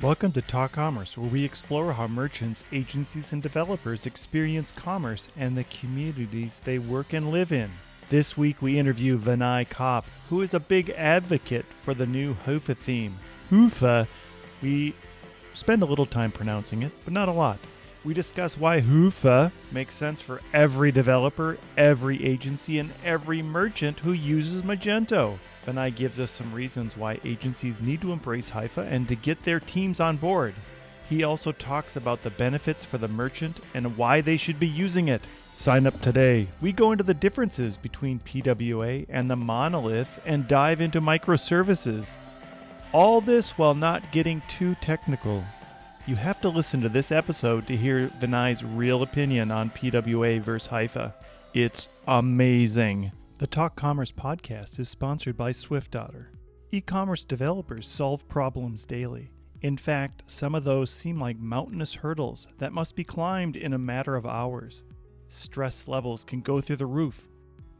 Welcome to Talk Commerce, where we explore how merchants, agencies, and developers experience commerce and the communities they work and live in. This week we interview Vinai Kopp, who is a big advocate for the new Hyva theme. Hyva, we spend a little time pronouncing it, but not a lot. We discuss why Hyva makes sense for every developer, every agency, and every merchant who uses Magento. Vinai gives us some reasons why agencies need to embrace Hyva and to get their teams on board. He also talks about the benefits for the merchant and why they should be using it. Sign up today. We go into the differences between PWA and the monolith and dive into microservices. All this while not getting too technical. You have to listen to this episode to hear Vinai's real opinion on PWA versus Hyva. It's amazing. The Talk Commerce podcast is sponsored by SwiftOtter. E-commerce developers solve problems daily. In fact, some of those seem like mountainous hurdles that must be climbed in a matter of hours. Stress levels can go through the roof.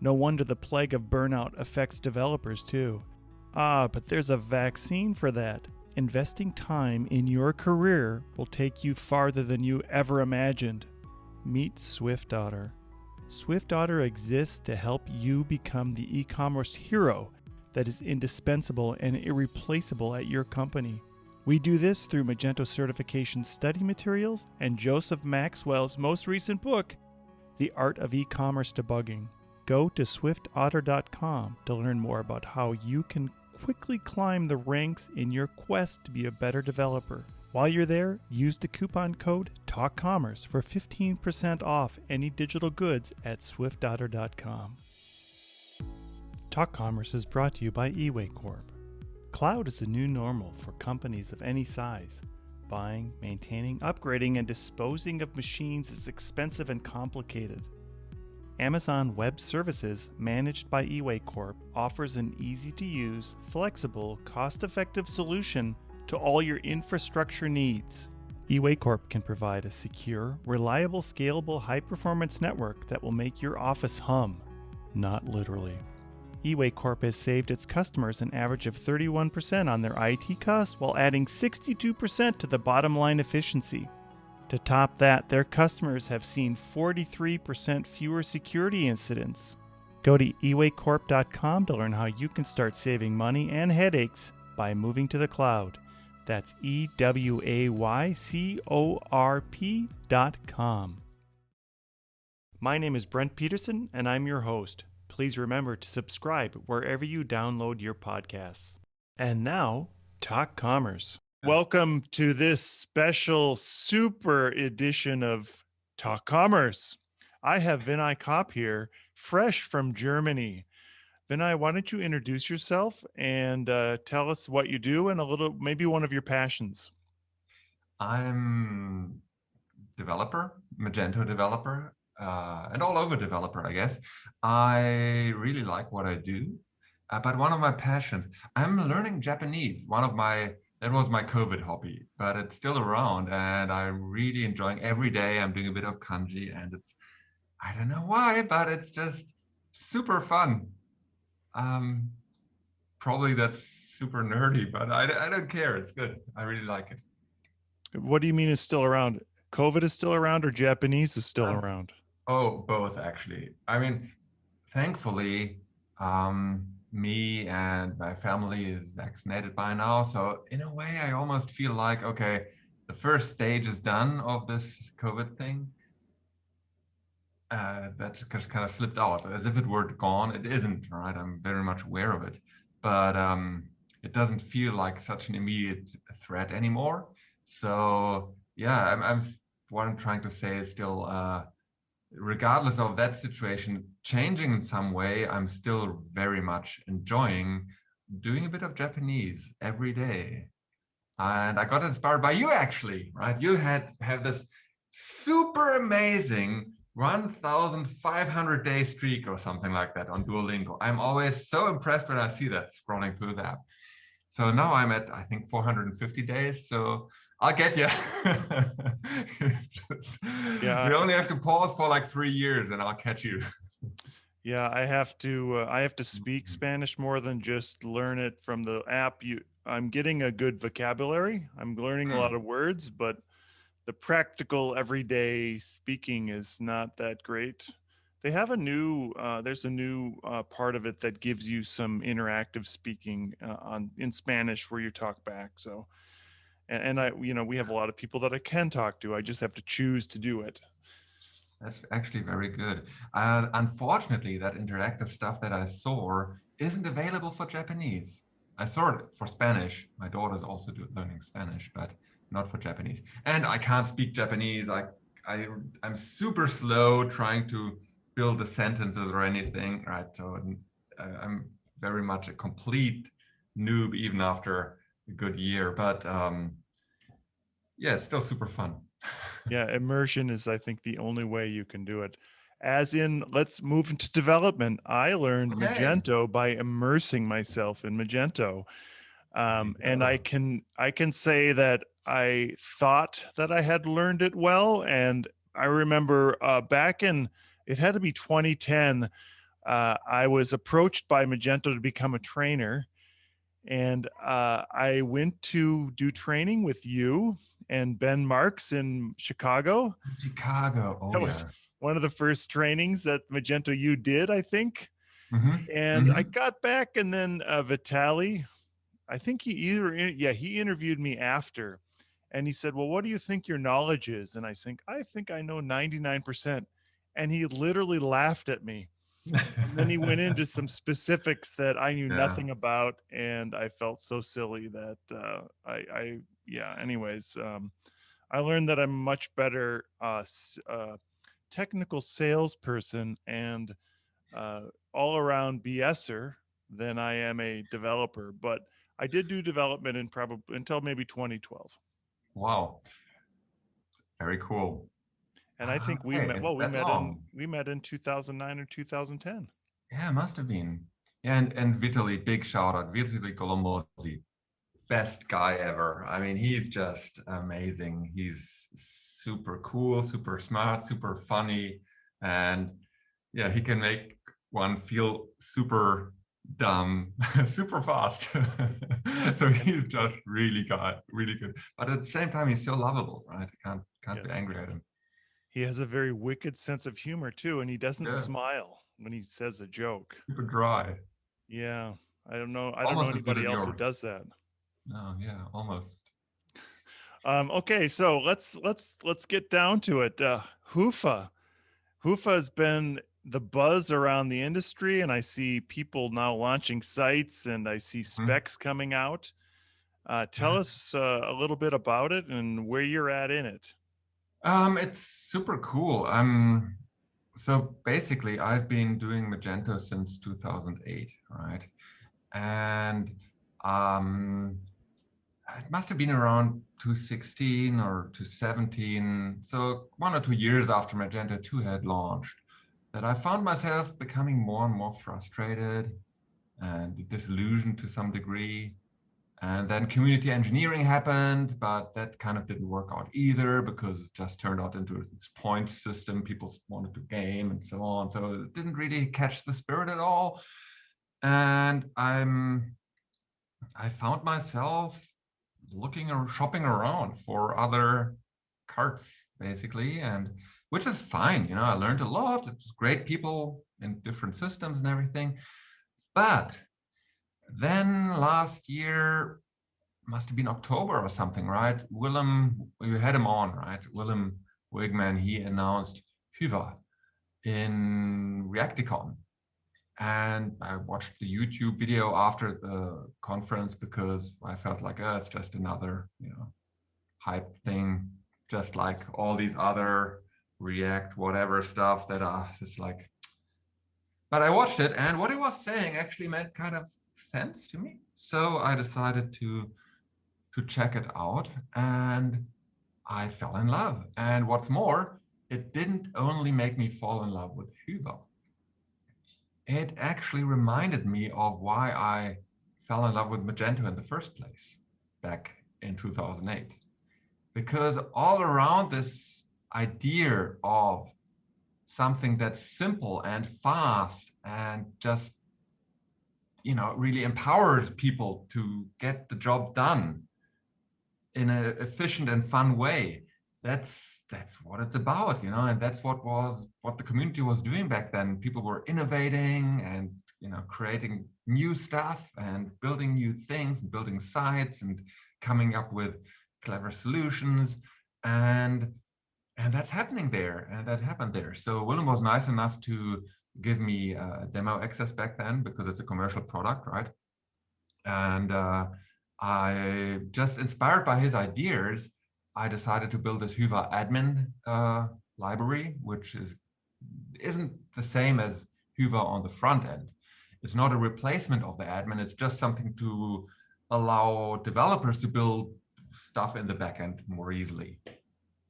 No wonder the plague of burnout affects developers too. But there's a vaccine for that. Investing time in your career will take you farther than you ever imagined. Meet SwiftOtter. SwiftOtter exists to help you become the e-commerce hero that is indispensable and irreplaceable at your company. We do this through Magento certification study materials and Joseph Maxwell's most recent book, The Art of E-commerce Debugging. Go to swiftotter.com to learn more about how you can quickly climb the ranks in your quest to be a better developer. While you're there, use the coupon code TALKCommerce for 15% off any digital goods at swiftotter.com. Talk Commerce is brought to you by Vinai Kopp. Cloud is the new normal for companies of any size. Buying, maintaining, upgrading, and disposing of machines is expensive and complicated. Amazon Web Services, managed by Vinai Kopp, offers an easy-to-use, flexible, cost-effective solution to all your infrastructure needs. Vinai Kopp can provide a secure, reliable, scalable, high-performance network that will make your office hum. Not literally. Vinai Kopp has saved its customers an average of 31% on their IT costs while adding 62% to the bottom line efficiency. To top that, their customers have seen 43% fewer security incidents. Go to ewaycorp.com to learn how you can start saving money and headaches by moving to the cloud. That's ewaycorp.com. My name is Brent Peterson, and I'm your host. Please remember to subscribe wherever you download your podcasts. And now, Talk Commerce. Welcome to this special super edition of Talk Commerce. I have Vinai Kopp here, fresh from Germany. Vinai, why don't you introduce yourself and tell us what you do and a little, maybe one of your passions. I'm developer, Magento developer, and all over developer, I guess. I really like what I do, but one of my passions, I'm learning Japanese. That was my COVID hobby, but it's still around and I'm really enjoying every day. I'm doing a bit of kanji and I don't know why, but it's just super fun. Probably that's super nerdy, but I don't care. It's good. I really like it. What do you mean is still around? COVID is still around or Japanese is still around? Oh, both actually. I mean, thankfully, me and my family is vaccinated by now. So in a way, I almost feel like, okay, the first stage is done of this COVID thing. That just kind of slipped out as if it were gone. It isn't, right? I'm very much aware of it, but it doesn't feel like such an immediate threat anymore. So yeah, what I'm trying to say is still, regardless of that situation changing in some way, I'm still very much enjoying doing a bit of Japanese every day. And I got inspired by you actually, right? You have this super amazing 1,500 day streak or something like that on Duolingo. I'm always so impressed when I see that scrolling through the app. So now I'm at, I think, 450 days. So I'll get you. Yeah. We only have to pause for like 3 years and I'll catch you. Yeah, I have to speak Spanish more than just learn it from the app. I'm getting a good vocabulary. I'm learning a lot Hmm. of words, but the practical everyday speaking is not that great. They have a new there's a new part of it that gives you some interactive speaking on in Spanish where you talk back. So and I we have a lot of people that I can talk to. I just have to choose to do it. That's actually very good. Unfortunately, that interactive stuff that I saw isn't available for Japanese. I saw it for Spanish. My daughter's also learning Spanish, but not for Japanese. And I can't speak Japanese. I, I'm super slow trying to build the sentences or anything, right? So I'm very much a complete noob even after a good year. But yeah, it's still super fun. Yeah, immersion is, I think, the only way you can do it. As in, let's move into development. I learned Okay, Magento by immersing myself in Magento. there you And I go. can say that I thought that I had learned it well. And I remember back in it had to be 2010. I was approached by Magento to become a trainer, and I went to do training with you and Ben Marks in Chicago. Chicago. Oh That was yeah. one of the first trainings that Magento U did, I think. Hmm. And I Hmm. got back, and then Vitali, I think he interviewed me after, and he said, "Well, what do you think your knowledge is?" And I think I know 99%. And he literally laughed at me. And then he went into some specifics that I knew Yeah. nothing about, and I felt so silly that I yeah. Anyways, I learned that I'm much better technical salesperson and all around BSer than I am a developer. But I did do development in probably until maybe 2012. Wow. Very cool. And I think we Okay, met. it's Well, that long. we met in 2009 or 2010. Yeah, must have been. Yeah, and Vitaly, big shout out. Vitaly Kolomosi, best guy ever. I mean, he's just amazing. He's super cool, super smart, super funny, and yeah, he can make one feel super dumb super fast. So he's just really good. But at the same time, he's so lovable, right? I can't be Yes, angry at him. he has a very wicked sense of humor too, and he doesn't Yeah, smile when he says a joke. super dry. Yeah, I don't know. I don't know Almost as good anybody as else who yours. does that. No, yeah, almost. Okay, so let's get down to it. Hoofa. Hoofa has been the buzz around the industry, and I see people now launching sites, and I see Mhm. specs coming out. Tell Yeah. us a little bit about it and where you're at in it. It's super cool. So basically, I've been doing Magento since 2008, right? And um, it must have been around 2016 or 2017, so 1 or 2 years after Magento 2 had launched, that I found myself becoming more and more frustrated and disillusioned to some degree. And then community engineering happened, but that kind of didn't work out either because it just turned out into this point system people wanted to game and so on. So it didn't really catch the spirit at all. And I found myself looking or shopping around for other carts basically, and which is fine. I learned a lot. It's great people in different systems and everything. But then last year, must have been October or something, right? Willem, we had him on, right? Willem Wigman, he announced Hyva in Reacticon. And I watched the YouTube video after the conference because I felt like, it's just another, hype thing, just like all these other React, whatever stuff that are just like. But I watched it, and what he was saying actually made kind of sense to me. So I decided to check it out, and I fell in love. And what's more, it didn't only make me fall in love with Hyva. It actually reminded me of why I fell in love with Magento in the first place back in 2008. Because all around this idea of something that's simple and fast and just really empowers people to get the job done in an efficient and fun way. That's what it's about, and that's what the community was doing back then. People were innovating and creating new stuff and building new things and building sites and coming up with clever solutions, and that's happening there, and that happened there. So Willem was nice enough to give me demo access back then because it's a commercial product, right? And I, just inspired by his ideas, I decided to build this Hyva admin library, which isn't the same as Hyva on the front end. It's not a replacement of the admin. It's just something to allow developers to build stuff in the backend more easily,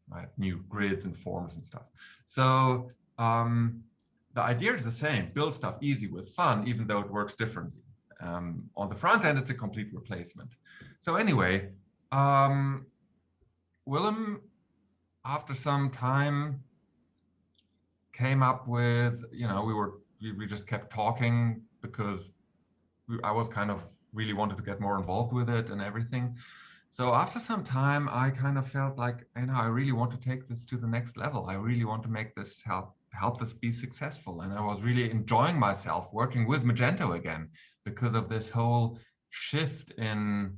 right? New grids and forms and stuff. So the idea is the same: build stuff easy with fun, even though it works differently. On the front end, it's a complete replacement. So anyway, Willem, after some time, came up with, we just kept talking because I was kind of really wanted to get more involved with it and everything. So after some time, I kind of felt like, I really want to take this to the next level. I really want to make this help this be successful. And I was really enjoying myself working with Magento again because of this whole shift in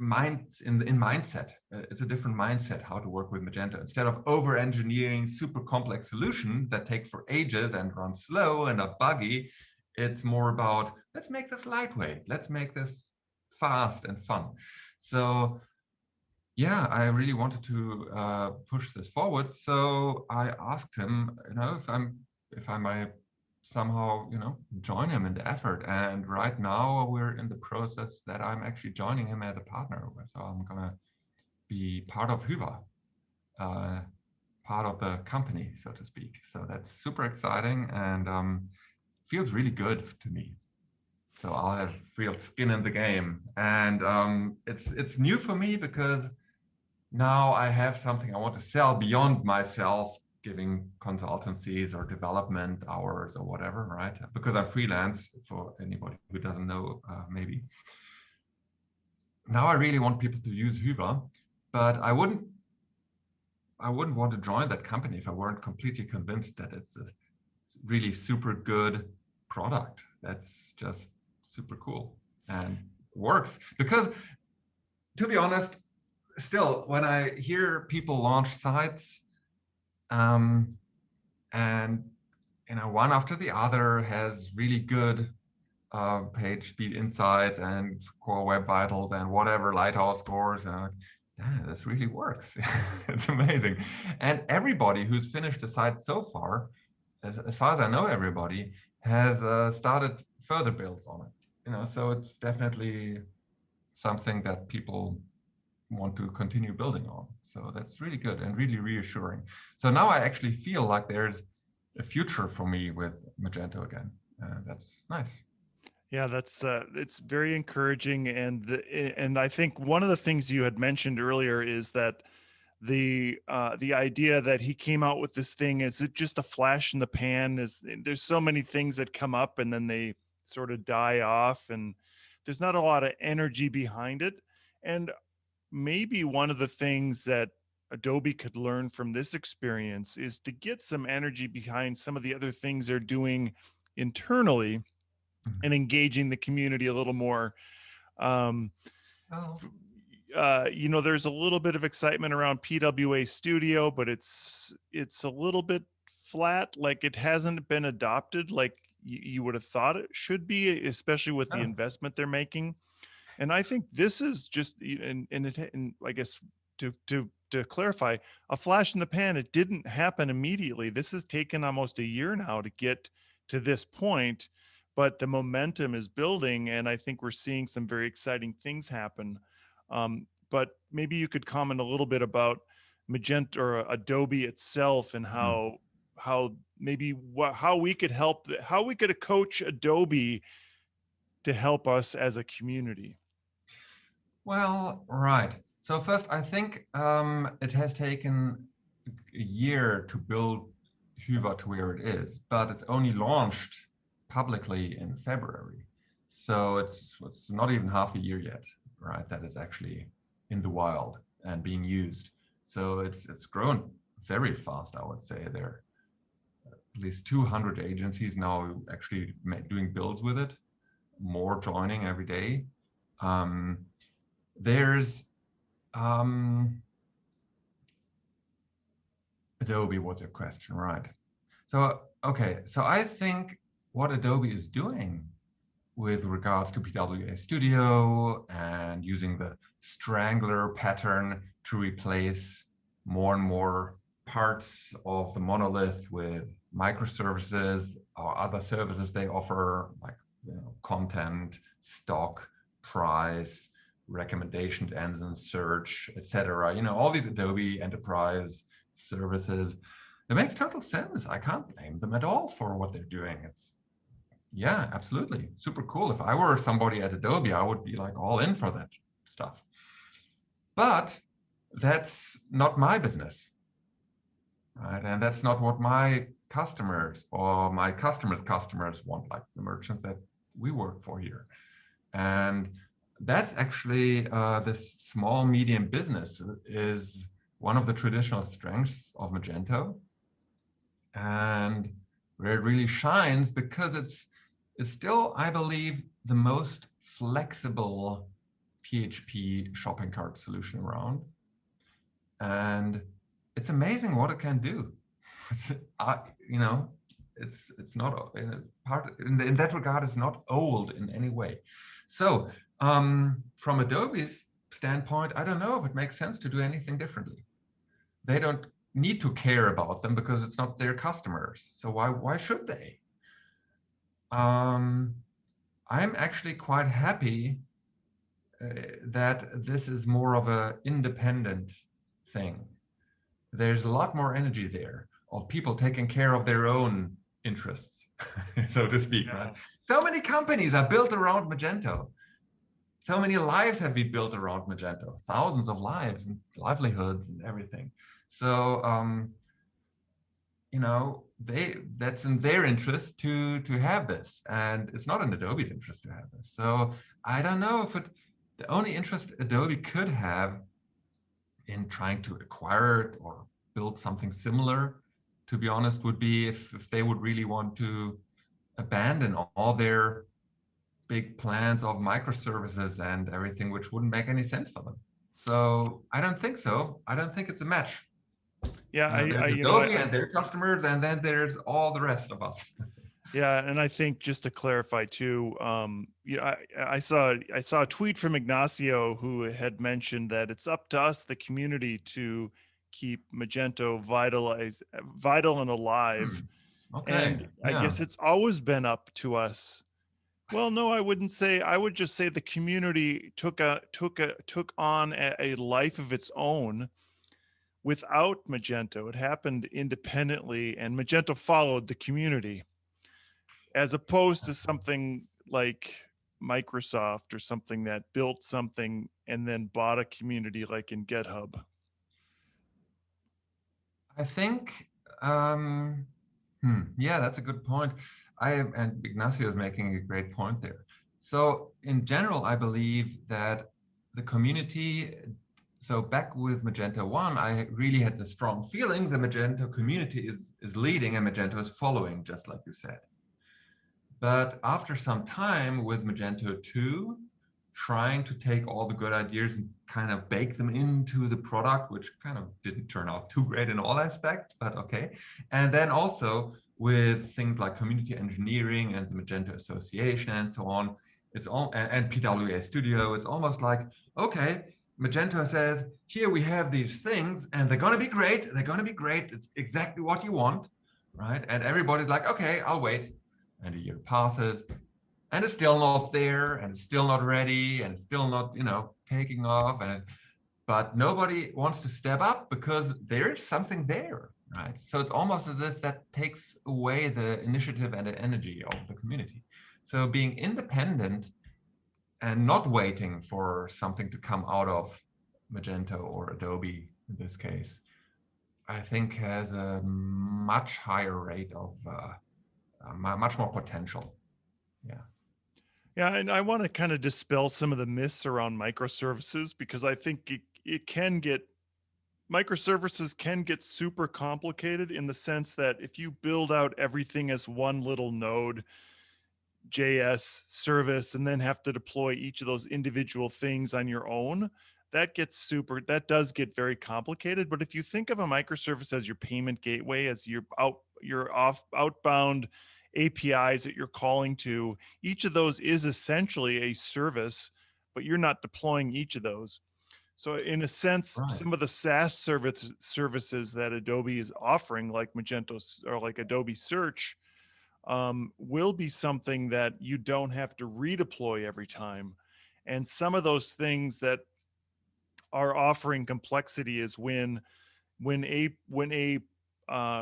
mindset. It's a different mindset how to work with Magento. Instead of over-engineering super complex solutions that take for ages and run slow and are buggy, it's more about, let's make this lightweight. Let's make this fast and fun. So yeah, I really wanted to push this forward. So I asked him, if I might somehow, join him in the effort. And right now we're in the process that I'm actually joining him as a partner. So I'm gonna be part of Hyva, part of the company, so to speak. So that's super exciting and feels really good to me. So I'll have real skin in the game, and it's new for me because now I have something I want to sell beyond myself giving consultancies or development hours or whatever, right? Because I'm freelance, for anybody who doesn't know, maybe. Now I really want people to use Hyva, but I wouldn't want to join that company if I weren't completely convinced that it's a really super good product that's just super cool and works. Because to be honest, still, when I hear people launch sites, and one after the other has really good page speed insights and core web vitals and whatever lighthouse scores, this really works. It's amazing. And everybody who's finished a site so far, as far as I know, everybody has started further builds on it. So it's definitely something that people want to continue building on. So that's really good and really reassuring. So now I actually feel like there's a future for me with Magento again. That's nice. Yeah, that's it's very encouraging, and I think one of the things you had mentioned earlier is that the idea that he came out with this thing, is it just a flash in the pan? There's so many things that come up and then they sort of die off, and there's not a lot of energy behind it. And maybe one of the things that Adobe could learn from this experience is to get some energy behind some of the other things they're doing internally and engaging the community a little more. There's a little bit of excitement around PWA Studio, but it's a little bit flat. Like, it hasn't been adopted like you would have thought it should be, especially with the investment they're making. And I think this is just, and I guess to clarify, a flash in the pan. It didn't happen immediately. This has taken almost a year now to get to this point, but the momentum is building, and I think we're seeing some very exciting things happen. But maybe you could comment a little bit about Magento or Adobe itself, and how we could help, how we could coach Adobe to help us as a community. Well, right. So first, I think it has taken a year to build Hyva to where it is, but it's only launched publicly in February. So it's not even half a year yet, right? That is actually in the wild and being used. So it's grown very fast, I would say. There are at least 200 agencies now actually doing builds with it, more joining every day. There's Adobe was your question, right? So, okay, so I think what Adobe is doing with regards to PWA Studio and using the strangler pattern to replace more and more parts of the monolith with microservices or other services they offer, like content, stock, price, recommendation engine, search, etc. All these Adobe enterprise services. It makes total sense. I can't blame them at all for what they're doing. Yeah, absolutely. Super cool. If I were somebody at Adobe, I would be like all in for that stuff. But that's not my business, right? And that's not what my customers or my customers want, like the merchants that we work for here. And that's actually this small medium business is one of the traditional strengths of Magento, and where it really shines because it's still, I believe, the most flexible PHP shopping cart solution around. And it's amazing what it can do. It's not in that regard, it's not old in any way. So from Adobe's standpoint, I don't know if it makes sense to do anything differently. They don't need to care about them because it's not their customers. So why should they? I'm actually quite happy that this is more of an independent thing. There's a lot more energy there of people taking care of their own interests, so to speak. Yeah. Right? So many companies are built around Magento. So many lives have been built around Magento, thousands of lives and livelihoods and everything. So, that's in their interest to have this, and it's not in Adobe's interest to have this. So I don't know if the only interest Adobe could have in trying to acquire it or build something similar, to be honest, would be if they would really want to abandon all their big plans of microservices and everything, which wouldn't make any sense for them. So I don't think so. I don't think it's a match. Yeah, there's Adobe and their customers, and then there's all the rest of us. Yeah, and I think just to clarify too, I saw a tweet from Ignacio who had mentioned that it's up to us, the community, to keep Magento vital and alive. Okay. And I guess it's always been up to us. Well, no, I wouldn't say. I would just say the community took on a life of its own without Magento. It happened independently, and Magento followed the community, as opposed to something like Microsoft or something that built something and then bought a community like in GitHub. I think, yeah, that's a good point. And Ignacio is making a great point there. So in general, I believe that the community, so back with Magento 1, I really had the strong feeling the Magento community is leading and Magento is following, just like you said. But after some time with Magento 2, trying to take all the good ideas and kind of bake them into the product, which kind of didn't turn out too great in all aspects, but okay. And then also with things like community engineering and the Magento Association and so on, it's all, and PWA Studio, it's almost like, okay, Magento says, here we have these things and they're going to be great. They're going to be great. It's exactly what you want, right? And everybody's like, okay, I'll wait. And a year passes and it's still not there and it's still not ready and it's still not, taking off. But nobody wants to step up because there is something there, right? So it's almost as if that takes away the initiative and the energy of the community. So being independent and not waiting for something to come out of Magento or Adobe in this case, I think has a much higher rate of much more potential. Yeah. Yeah, and I want to kind of dispel some of the myths around microservices because I think it can get microservices can get super complicated in the sense that if you build out everything as one little node JS service and then have to deploy each of those individual things on your own, that does get very complicated. But if you think of a microservice as your payment gateway, as outbound APIs that you're calling to, each of those is essentially a service, but you're not deploying each of those. So in a sense, Right. some of the SaaS services that Adobe is offering, like Magento or like Adobe Search, will be something that you don't have to redeploy every time. And some of those things that are offering complexity is when a when a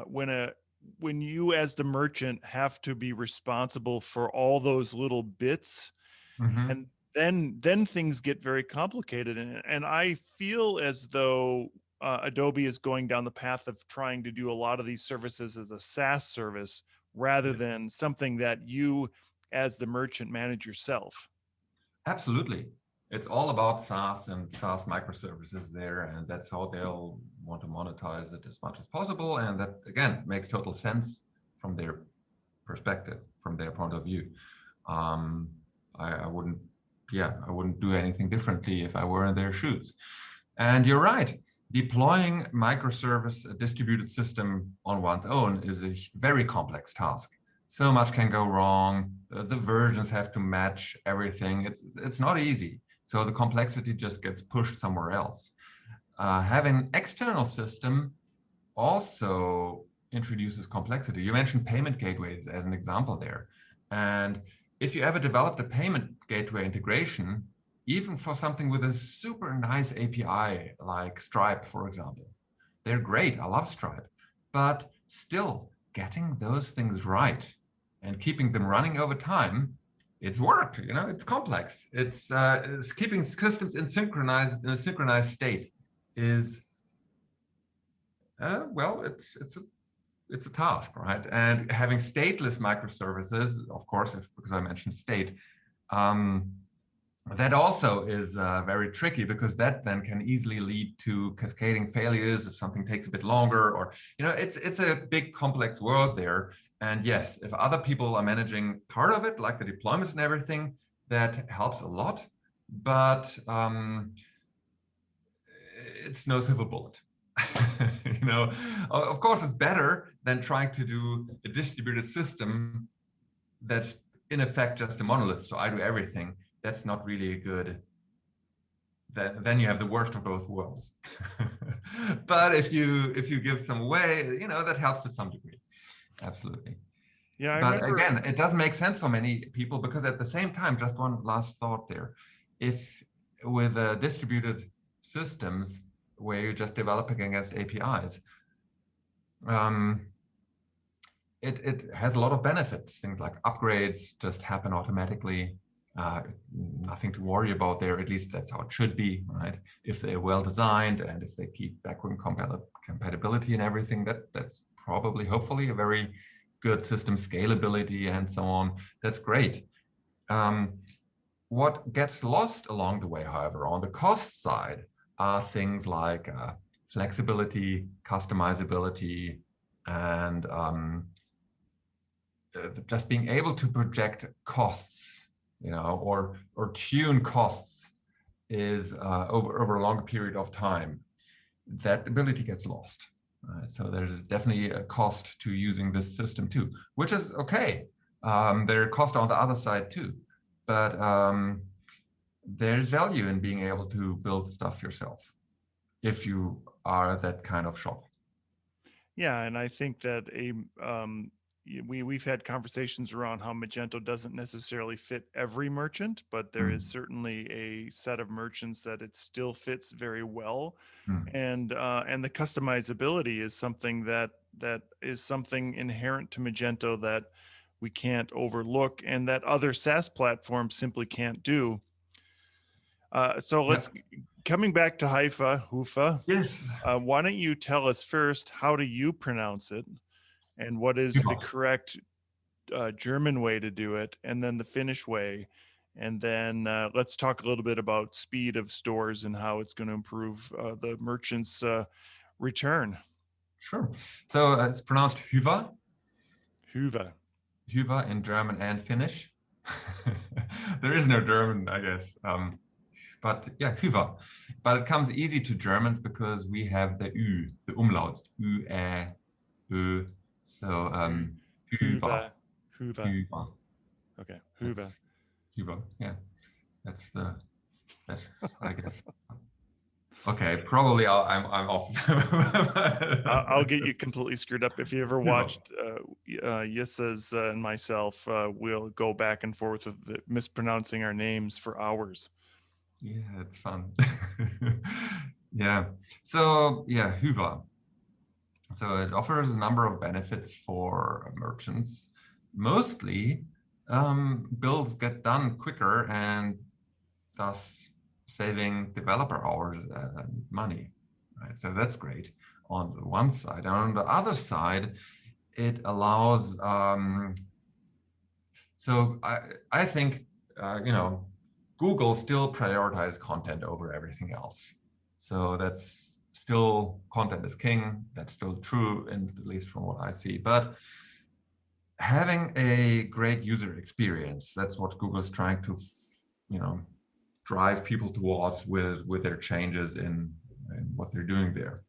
when a when you as the merchant have to be responsible for all those little bits, Hmm. and then things get very complicated. And I feel as though Adobe is going down the path of trying to do a lot of these services as a SaaS service rather Yeah. than something that you as the merchant manage yourself. Absolutely. It's all about SaaS and SaaS microservices there, and that's how they'll want to monetize it as much as possible. And that, again, makes total sense from their perspective, from their point of view. Um, I wouldn't, yeah, I wouldn't do anything differently if I were in their shoes. And you're right. Deploying microservice a distributed system on one's own is a very complex task. So much can go wrong. The versions have to match everything. It's not easy. So the complexity just gets pushed somewhere else. Having an external system also introduces complexity. You mentioned payment gateways as an example there. And if you ever developed a payment gateway integration, even for something with a super nice API like Stripe, for example, they're great. I love Stripe. But still, getting those things right and keeping them running over time, it's work. It's complex. It's keeping systems in a synchronized state is well, it's a task, right? And having stateless microservices, of course, because I mentioned state, um, that also is very tricky because that then can easily lead to cascading failures if something takes a bit longer, or it's a big complex world there. And yes, if other people are managing part of it, like the deployment and everything, that helps a lot. But it's no silver bullet. you know, of course, it's better than trying to do a distributed system that's in effect just a monolith. So I do everything. That's not really a good. Then you have the worst of both worlds. But if you give some away, that helps to some degree. Absolutely. Yeah, I But remember. again, it doesn't make sense for many people because at the same time, just one last thought there. If with distributed systems where you're just developing against APIs, um, it has a lot of benefits. Things like upgrades just happen automatically. Uh, Nothing to worry about there. At least that's how it should be, right? If they're well designed and if they keep backward compatibility and everything, that's probably, hopefully, a very good system scalability and so on. That's great. Um, what gets lost along the way, however, on the cost side, are things like flexibility, customizability, and just being able to project costs, or tune costs is over a longer period of time. That ability gets lost. So there's definitely a cost to using this system too, which is okay. There are costs on the other side too, but there's value in being able to build stuff yourself if you are that kind of shop. Yeah, and I think that we've had conversations around how Magento doesn't necessarily fit every merchant, but there is Mm. certainly a set of merchants that it still fits very well, Mm. and the customizability is something inherent to Magento that we can't overlook, and that other SaaS platforms simply can't do. So Yeah. let's coming back to Hyva. Yes. Why don't you tell us first, how do you pronounce it, and what is the Hyva. correct German way to do it, and then the Finnish way. And then let's talk a little bit about speed of stores and how it's going to improve the merchant's return. Sure. So it's pronounced Hyva, Hyva. Hyva in German and Finnish. There is no German, I guess. But yeah, Hyva. But it comes easy to Germans because we have the Ü, the umlauts, Ü, Ä, Ö. So Hyva, Hyva. Hyva. Hyva. Okay. Hyva. That's Hyva. Yeah, that's I guess. Okay, probably I'm off. I'll get you completely screwed up. If you ever Hyva. watched Yissa's and myself, we'll go back and forth with mispronouncing our names for hours. Yeah, it's fun. Yeah. So yeah, Hyva. So it offers a number of benefits for merchants. Mostly, bills get done quicker and thus saving developer hours and money. Right? So that's great on the one side. And on the other side, it allows. So I think Google still prioritizes content over everything else. So that's still content is king. That's still true, and at least from what I see. But having a great user experience, that's what Google is trying to, drive people towards with their changes in what they're doing there.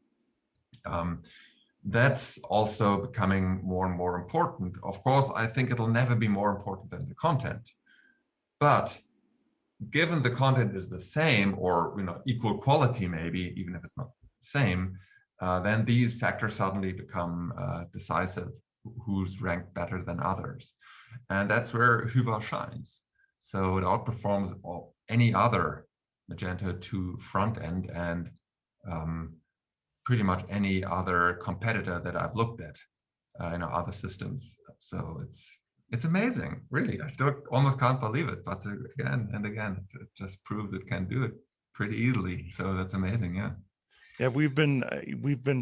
That's also becoming more and more important. Of course, I think it'll never be more important than the content. But given the content is the same or equal quality, maybe even if it's not the same, then these factors suddenly become decisive. Who's ranked better than others, and that's where Hyva shines. So it outperforms any other Magento 2 front end and pretty much any other competitor that I've looked at, other systems. So it's amazing, really. I still almost can't believe it, but again and again, it just proves it can do it pretty easily. So that's amazing, yeah. Yeah, we've been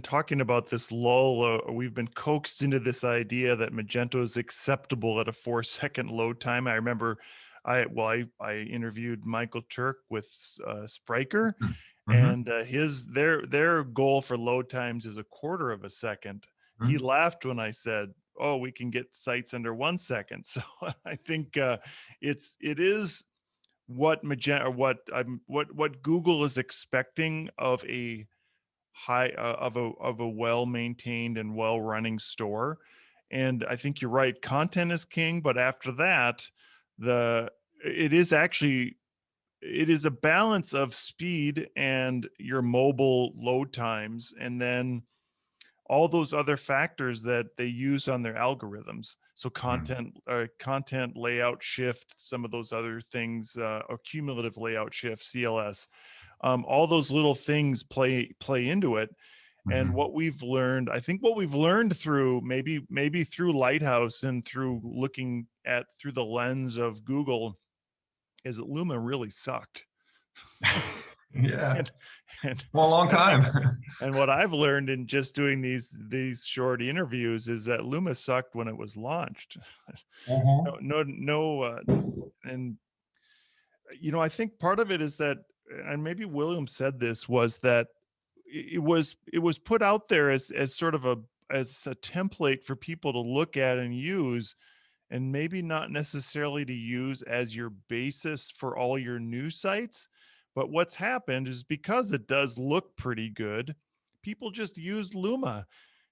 talking about this lull. We've been coaxed into this idea that Magento is acceptable at a 4-second load time. I remember, I interviewed Michael Turk with Spryker, Mm-hmm. and their goal for load times is 1/4 of a second. Mm-hmm. He laughed when I said, "Oh, we can get sites under 1 second." So I think it is what Magento, what Google is expecting of a well-maintained and well-running store. And I think you're right, content is king, but after that, it is a balance of speed and your mobile load times, and then all those other factors that they use on their algorithms. So content layout shift, some of those other things, or cumulative layout shift, CLS, all those little things play into it. And what we've learned, I think what we've learned through maybe through Lighthouse and through looking at through the lens of Google, is that Luma really sucked. Yeah. and for a long time. And what I've learned in just doing these short interviews is that Luma sucked when it was launched. And I think part of it is that, and maybe William said this, was that it was put out there as sort of a template for people to look at and use, and maybe not necessarily to use as your basis for all your new sites. But what's happened is, because it does look pretty good, people just used Luma,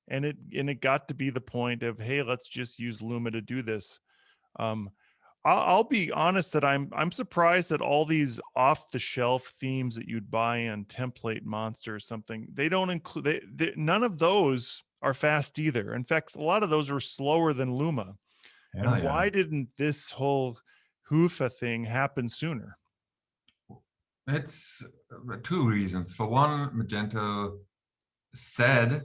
and it got to be the point of, hey, let's just use Luma to do this. I'll be honest that I'm surprised that all these off-the-shelf themes that you'd buy in Template Monster or something, they don't include, none of those are fast either. In fact, a lot of those are slower than Luma. Yeah, and why didn't this whole Hyva thing happen sooner? It's 2 reasons. For one, Magento said,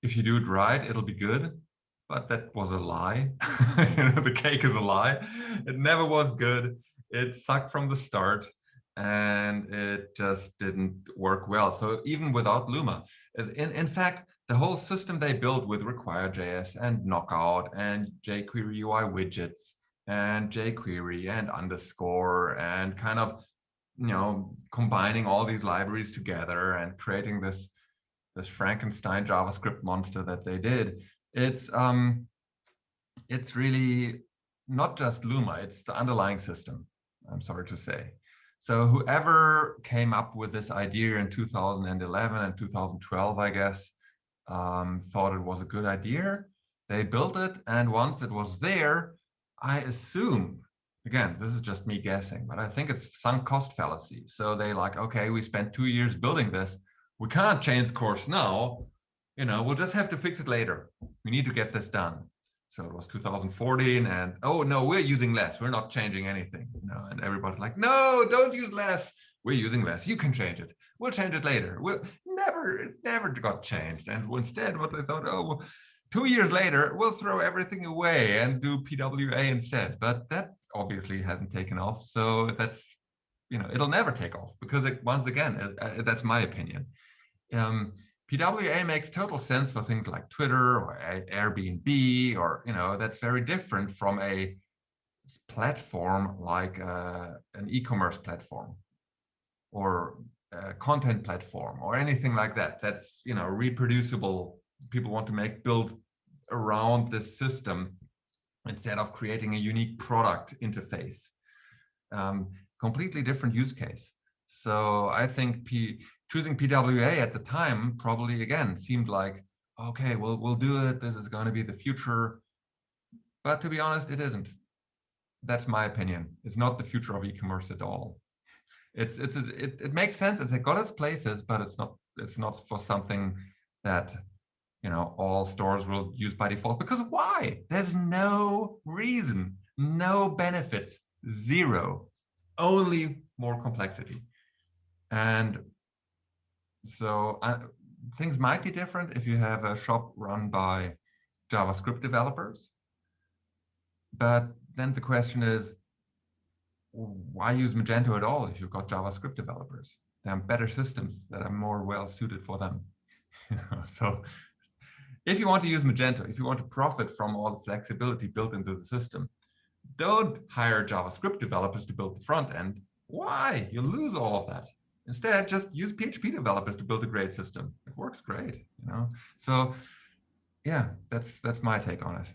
if you do it right, it'll be good. But that was a lie. The cake is a lie. It never was good. It sucked from the start, and it just didn't work well. So even without Luma, in fact, the whole system they built with require.js and knockout and jQuery UI widgets and jQuery and underscore and kind of, combining all these libraries together and creating this Frankenstein JavaScript monster that they did. It's really not just Luma, it's the underlying system, I'm sorry to say. So whoever came up with this idea in 2011 and 2012, I guess, thought it was a good idea. They built it, and once it was there, I assume, again, this is just me guessing, but I think it's sunk cost fallacy. So they like, okay, we spent 2 years building this. We can't change course now. We'll just have to fix it later. We need to get this done. So it was 2014, and oh no, we're using less. We're not changing anything. And everybody's like, no, don't use less. We're using less. You can change it. We'll change it later. It never got changed. And instead, what they thought, oh, 2 years later, we'll throw everything away and do PWA instead. But that obviously hasn't taken off. So that's, it'll never take off because once again, that's my opinion. PWA makes total sense for things like Twitter or Airbnb, or that's very different from a platform like an e-commerce platform or a content platform or anything like that. That's reproducible. People want to build around this system instead of creating a unique product interface. Completely different use case. So I think choosing PWA at the time probably, again, seemed like, okay, we'll do it. This is going to be the future. But to be honest, it isn't. That's my opinion. It's not the future of e-commerce at all. It makes sense. It's got its places, but it's not for something that all stores will use by default. Because why? There's no reason, no benefits, zero, only more complexity. And so things might be different if you have a shop run by JavaScript developers. But then the question is, why use Magento at all if you've got JavaScript developers? There are better systems that are more well suited for them. So if you want to use Magento, if you want to profit from all the flexibility built into the system, don't hire JavaScript developers to build the front end. Why? You lose all of that. Instead, just use PHP developers to build a great system. It works great, So yeah, that's my take on it.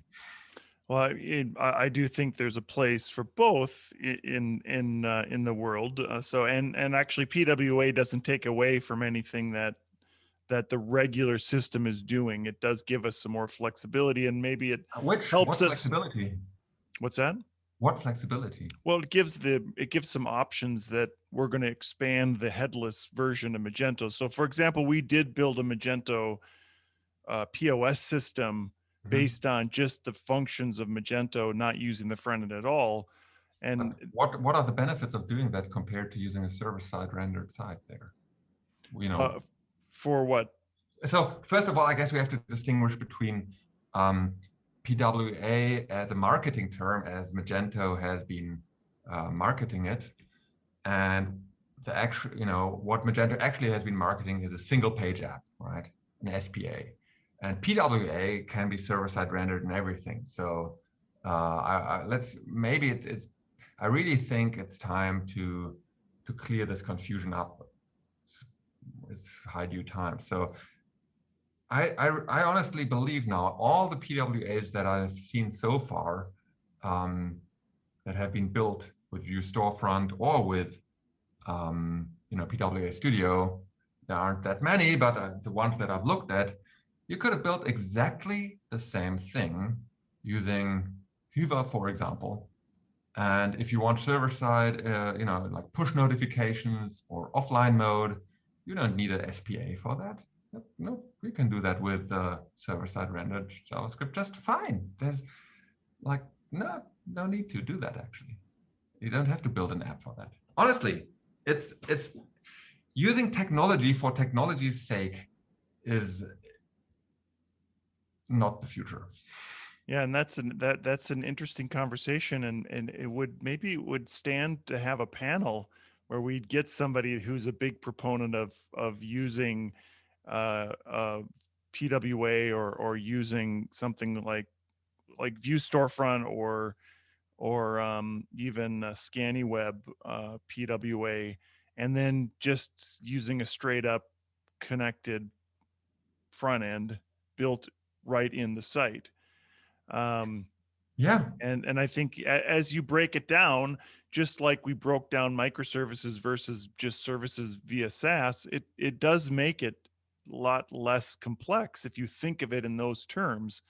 Well, I do think there's a place for both in the world. And actually, PWA doesn't take away from anything that the regular system is doing. It does give us some more flexibility, and maybe it helps us. Flexibility? What's that? What flexibility? Well, it gives some options that we're going to expand the headless version of Magento. So, for example, we did build a Magento POS system based on just the functions of Magento, not using the front end at all. And what are the benefits of doing that compared to using a server-side rendered site there? For what? So first of all, I guess we have to distinguish between PWA as a marketing term, as Magento has been marketing it, and the actual, what Magento actually has been marketing is a single page app, right? An SPA. And PWA can be server-side rendered and everything. So I really think it's time to clear this confusion up. It's high due time. So I honestly believe now all the PWAs that I've seen so far that have been built with Vue Storefront or with PWA Studio, there aren't that many, but the ones that I've looked at, you could have built exactly the same thing using Hyva, for example. And if you want server-side, like push notifications or offline mode, you don't need a SPA for that. No, we can do that with server-side rendered JavaScript just fine. There's no need to do that, actually. You don't have to build an app for that. Honestly, it's using technology for technology's sake is not the future. Yeah, and that's an interesting conversation, and it would stand to have a panel where we'd get somebody who's a big proponent of using PWA or using something like View Storefront or even ScannyWeb PWA, and then just using a straight up connected front end built right in the site. Yeah. And I think as you break it down, just like we broke down microservices versus just services via SaaS, it does make it a lot less complex if you think of it in those terms,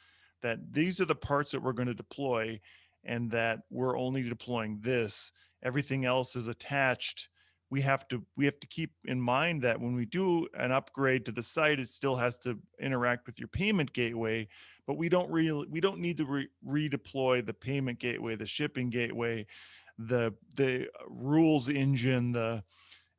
that these are the parts that we're going to deploy and that we're only deploying this. Everything else is attached. We have to keep in mind that when we do an upgrade to the site, it still has to interact with your payment gateway, but we don't need to redeploy the payment gateway, the shipping gateway, the rules engine, the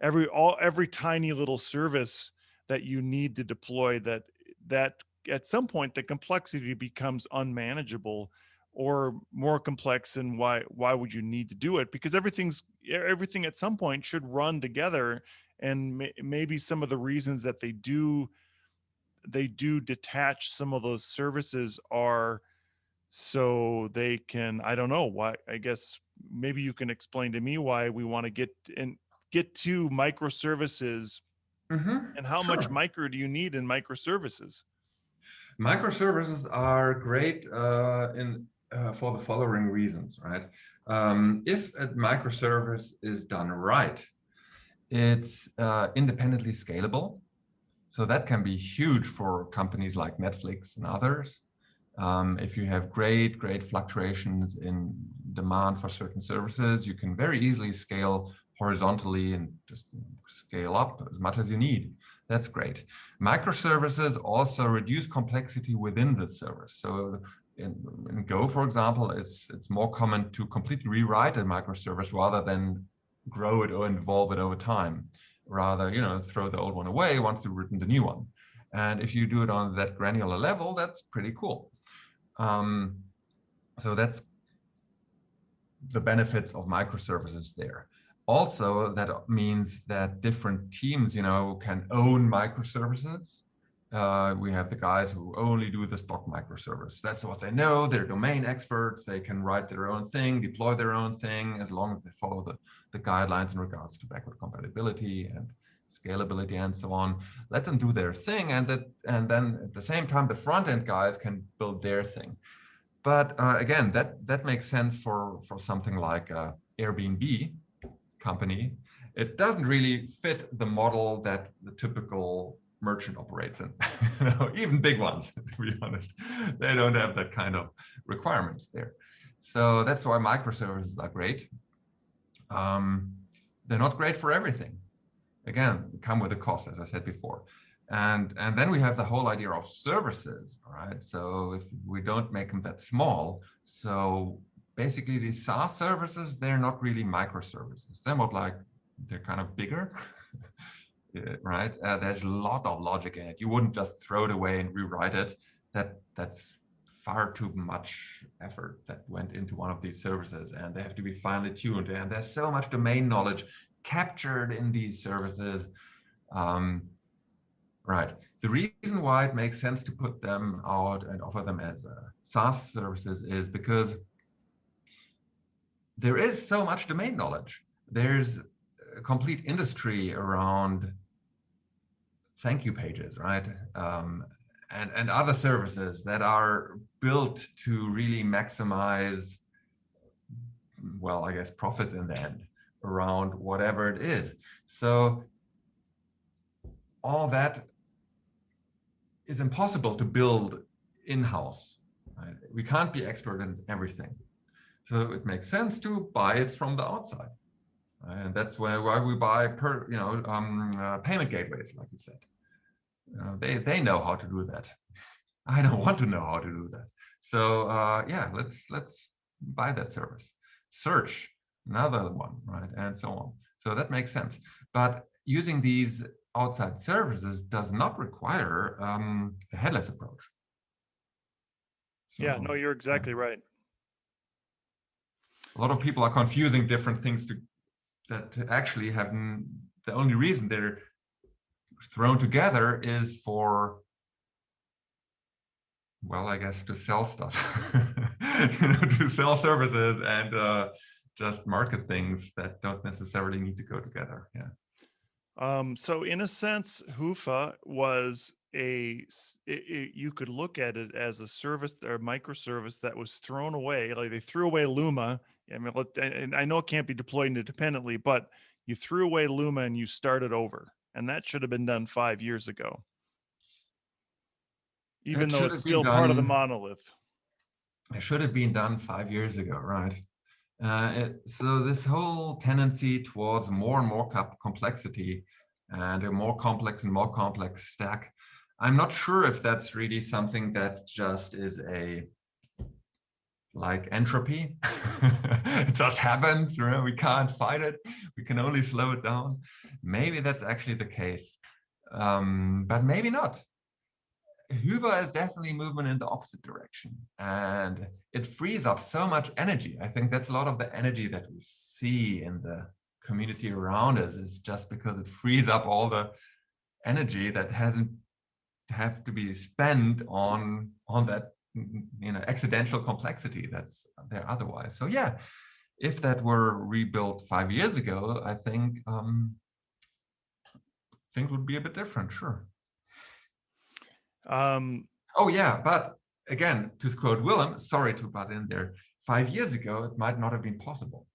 every tiny little service that you need to deploy, that at some point the complexity becomes unmanageable or more complex. And why would you need to do it? Because everything at some point should run together. And maybe some of the reasons that they do detach some of those services are so they can, I don't know why. I guess maybe you can explain to me why we want to get to microservices, and how much Sure. micro do you need in microservices? Microservices are great for the following reasons, right? If a microservice is done right, it's independently scalable. So that can be huge for companies like Netflix and others. If you have great fluctuations in demand for certain services, you can very easily scale horizontally and just scale up as much as you need. That's great. Microservices also reduce complexity within the service. So in Go, for example, it's more common to completely rewrite a microservice rather than grow it or evolve it over time. Rather, throw the old one away once you've written the new one. And if you do it on that granular level, that's pretty cool. So that's the benefits of microservices there. Also, that means that different teams, can own microservices. We have the guys who only do the stock microservice. That's what they know. They're domain experts. They can write their own thing, deploy their own thing, as long as they follow the guidelines in regards to backward compatibility and scalability and so on. Let them do their thing, and then at the same time, the front end guys can build their thing. But again, that makes sense for something like Airbnb company. It doesn't really fit the model that the typical merchant operates in. Even big ones, to be honest, they don't have that kind of requirements there. So that's why microservices are great. They're not great for everything. Again, come with a cost, as I said before. And then we have the whole idea of services, right? So if we don't make them that small, so basically these SaaS services, they're not really microservices. They're more like, they're kind of bigger, right? There's a lot of logic in it. You wouldn't just throw it away and rewrite it. That's far too much effort that went into one of these services, and they have to be finely tuned. And there's so much domain knowledge captured in these services. Right. The reason why it makes sense to put them out and offer them as SaaS services is because there is so much domain knowledge. There's a complete industry around thank you pages, right? And other services that are built to really maximize, well, I guess, profits in the end around whatever it is. So all that is impossible to build in-house. Right? We can't be expert in everything. So it makes sense to buy it from the outside. Right? And that's why we buy payment gateways, like you said. They know how to do that. I don't want to know how to do that. So yeah, let's buy that service. Search, another one, right? And so on. So that makes sense. But using these outside services does not require a headless approach. So, Yeah, no, you're exactly right. a lot of people are confusing different things that actually have the only reason they're thrown together is for Well, I guess to sell stuff, to sell services and just market things that don't necessarily need to go together. Yeah. So in a sense, Hyva was you could look at it as a service or a microservice that was thrown away. Like they threw away Luma. I mean, and I know it can't be deployed independently, but you threw away Luma and you started over. And that should have been done 5 years ago, even It though should it's have been still part of the done. monolith. It should have been done 5 years ago, right? So this whole tendency towards more and more complexity and a more complex and more complex stack, I'm not sure if that's really something that just is like entropy. It just happens, right? We can't fight it. We can only slow it down. Maybe that's actually the case, but maybe not. Hyva is definitely movement in the opposite direction, and it frees up so much energy. I think that's a lot of the energy that we see in the community around us is just because it frees up all the energy that hasn't have to be spent on that accidental complexity that's there otherwise. So yeah, if that were rebuilt 5 years ago, I think things would be a bit different. Sure. Oh yeah, but again, to quote Willem, sorry to butt in there, 5 years ago, it might not have been possible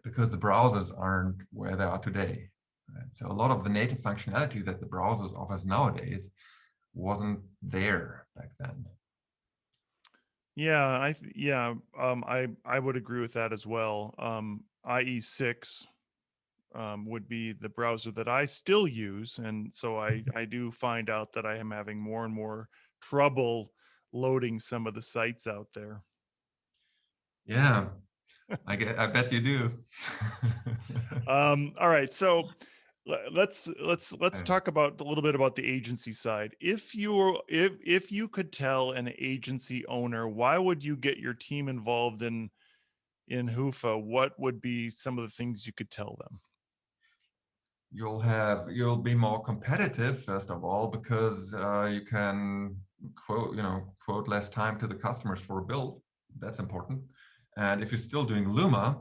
because the browsers aren't where they are today. Right? So a lot of the native functionality that the browsers offers nowadays wasn't there back then. Yeah, I would agree with that as well. IE6 would be the browser that I still use, and so I do find out that I am having more and more trouble loading some of the sites out there. Yeah, I bet you do. All right, so let's talk about a little bit about the agency side. If you could tell an agency owner, why would you get your team involved in Hyva? What would be some of the things you could tell them? You'll be more competitive first of all because you can quote less time to the customers for a build. That's important. And if you're still doing Luma,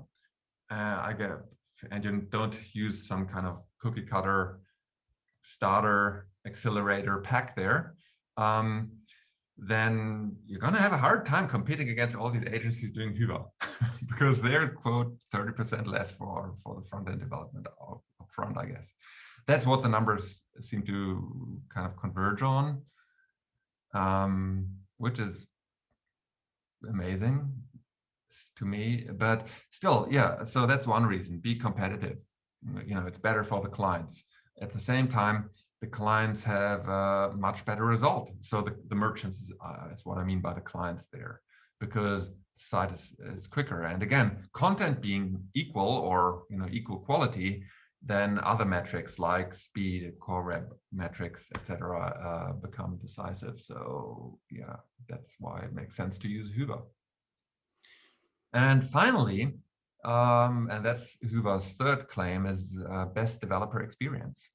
and you don't use some kind of cookie cutter starter accelerator pack there, then you're going to have a hard time competing against all these agencies doing Hyva because they're quote 30% less for the front end development up front, I guess. That's what the numbers seem to kind of converge on, which is amazing to me. But still, yeah, so that's one reason. Be competitive. It's better for the clients. At the same time, the clients have a much better result. So the merchants is what I mean by the clients there, because the site is quicker. And again, content being equal or equal quality, then other metrics like speed, core web metrics, etc., become decisive. So yeah, that's why it makes sense to use Hyva. And finally, and that's Hyva's third claim, is best developer experience.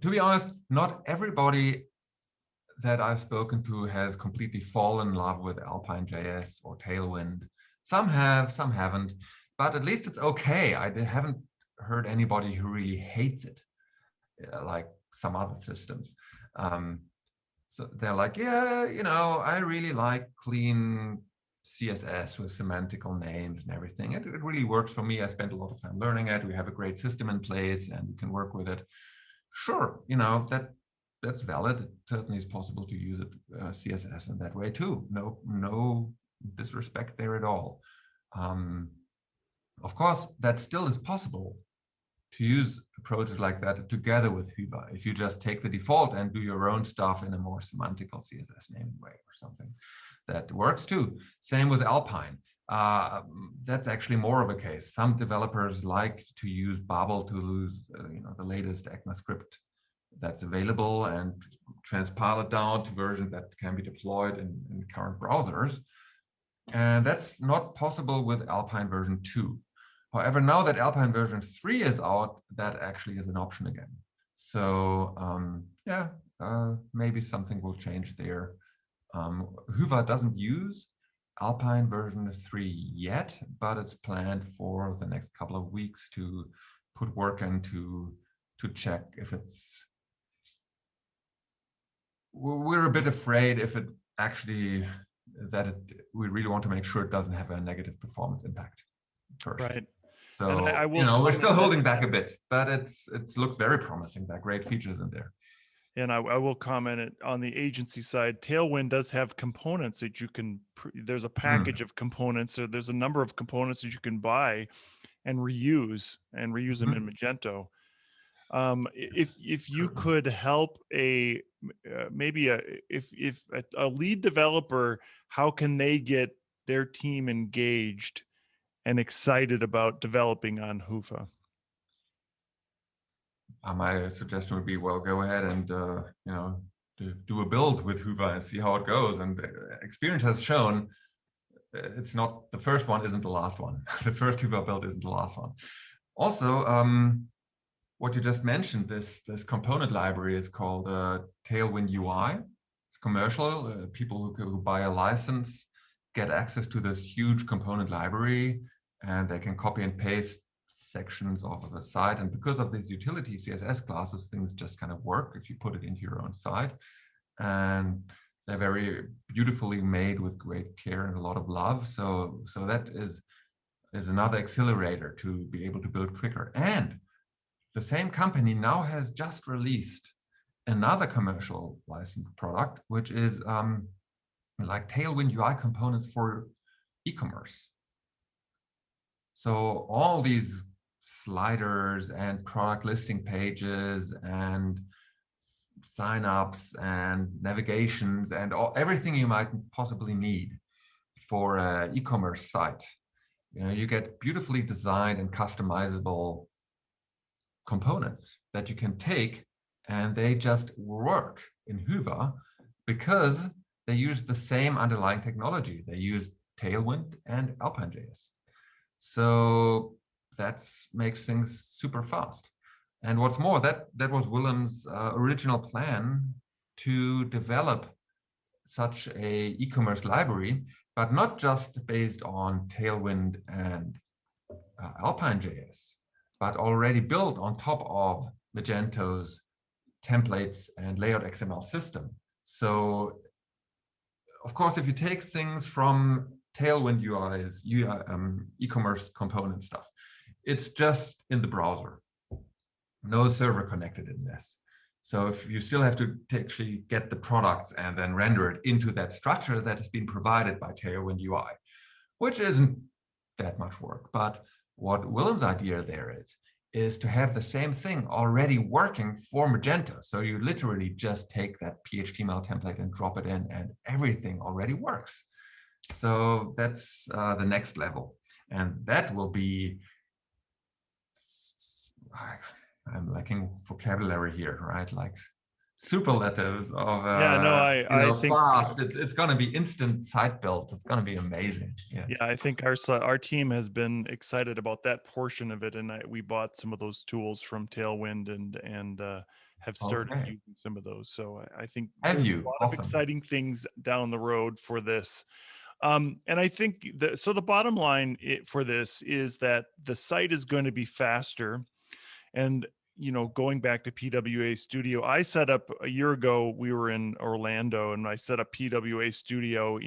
To be honest, not everybody that I've spoken to has completely fallen in love with Alpine.js or Tailwind. Some have, some haven't, but at least it's okay. I haven't heard anybody who really hates it, like some other systems. So they're like, yeah, I really like clean CSS with semantical names and everything. It really works for me. I spent a lot of time learning it. We have a great system in place and we can work with it. Sure, that's valid. It certainly is possible to use it CSS in that way too. No disrespect there at all. Of course, that still is possible to use approaches like that together with Hyva. If you just take the default and do your own stuff in a more semantical CSS naming way or something, that works too. Same with Alpine. That's actually more of a case. Some developers like to use Babel to use, the latest ECMAScript that's available and transpile it down to versions that can be deployed in current browsers. And that's not possible with Alpine version 2. However, now that Alpine version 3 is out, that actually is an option again. So yeah, maybe something will change there. Hyva doesn't use Alpine version 3 yet, but it's planned for the next couple of weeks to put work into to check if it's. We're a bit afraid if it actually we really want to make sure it doesn't have a negative performance impact first. Right. And I So will we're still comment holding back a bit, but it's looks very promising. There are great features in there. and I will comment it on the agency side. Tailwind does have components that you can. There's a package of components, or there's a number of components that you can buy and reuse them in Magento. If you could help maybe if a lead developer, how can they get their team engaged and excited about developing on Hyva? My suggestion would be, well, go ahead and do a build with Hyva and see how it goes. And experience has shown it's not the first one isn't the last one. The first Hyva build isn't the last one. Also, what you just mentioned, this component library is called Tailwind UI. It's commercial. People who buy a license get access to this huge component library, and they can copy and paste sections of the site. And because of these utility CSS classes, things just kind of work if you put it into your own site. And they're very beautifully made with great care and a lot of love. So that is another accelerator to be able to build quicker. And the same company now has just released another commercial licensed product, which is like Tailwind UI components for e-commerce. So all these sliders and product listing pages and signups and navigations and everything you might possibly need for an e-commerce site. You get beautifully designed and customizable components that you can take, and they just work in Hyva because they use the same underlying technology. They use Tailwind and Alpine.js. So that makes things super fast. And what's more, that was Willem's original plan to develop such a e-commerce library, but not just based on Tailwind and Alpine.js, but already built on top of Magento's templates and layout XML system. So, of course, if you take things from Tailwind UI's e-commerce component stuff, it's just in the browser, no server connected in this. So if you still have to actually get the products and then render it into that structure that has been provided by Tailwind UI, which isn't that much work. But what Willem's idea there is to have the same thing already working for Magento. So you literally just take that PHTML template and drop it in, and everything already works. So that's the next level. And that will be, I'm lacking vocabulary here, right? Like superlatives of I think fast. It's going to be instant site builds. It's going to be amazing. Yeah. I think our team has been excited about that portion of it, and we bought some of those tools from Tailwind and have started using some of those. So I think there's a lot of exciting things down the road for this. And I think so the bottom line for this is that the site is going to be faster. And, going back to PWA Studio, I set up a year ago, we were in Orlando, and I set up PWA Studio